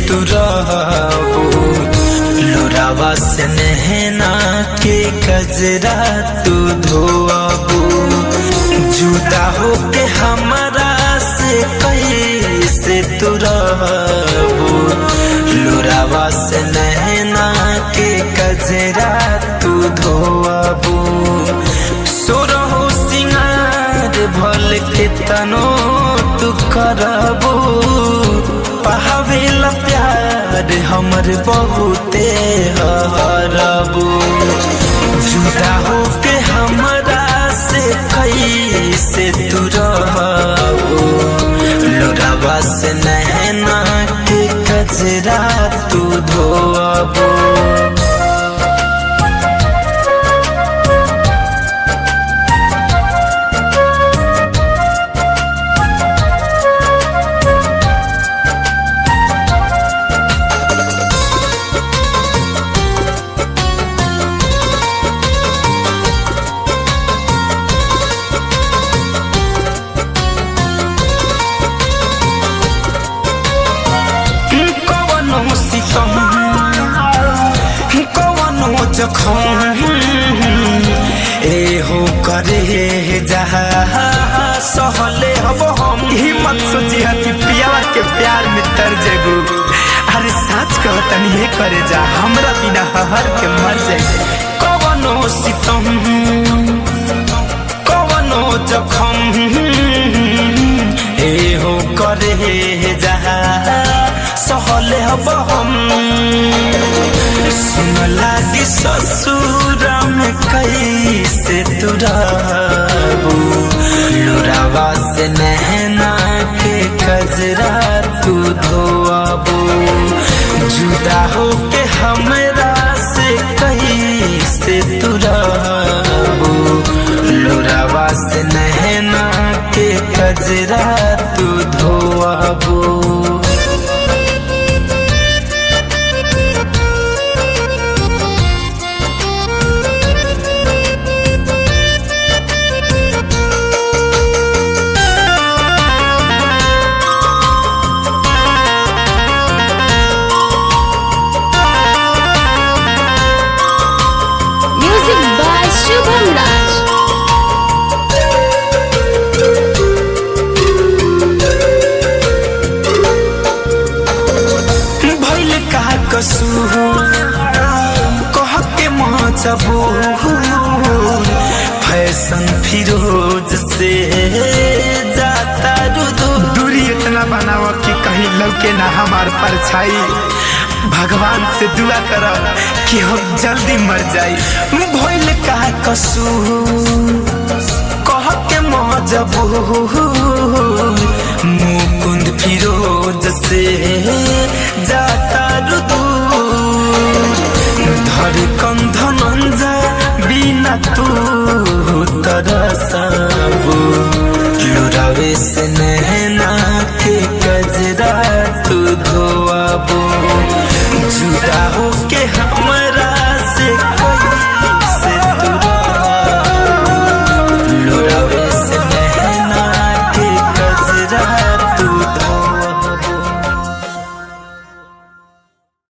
तू रहबू, लोरावा से नहना के कजरा तू धोबू, जुदा होके हमारा से कैसे तू रहबू, लोरावा से नहना के कजरा तू धोबू। सोरहो सिंगार भल के तनो तू करबू, पावेला प्यार हमर बहुते हरबू, जुदा होके हमरा से कैसे तू रहबू, लोरावा से नहना के कजरा तू धोबू। कवनो जखम एहो करे जहा सहले हब हम, हिम्मत सोची हती पियावा के प्यार में तर जेबू। अरे सच कहतनी हे करे जा, हमरा बिना हर के मर जाए। कवनो सितम कवनो जखम एहो करे जहा सहले हब हम, सुन लागी ससुर में कैसे तू रहबू, लोरावा से नहना के कजरा तू धोबू, जुदा होके हमरा से कैसे तू रहबू, लोरावा से नहना के कजरा तू धोबू। कह के मजबूर फैशन फिरोज से जाता दूरी इतना बनावा कि कहीं लौके ना हमार परछाई। भगवान से दुआ कर कि हम जल्दी मर जाई। भइल का कसूर कह के मजबूर मुकुंद फिरोज से जाता धड़कन धनंजय बिना तू तरस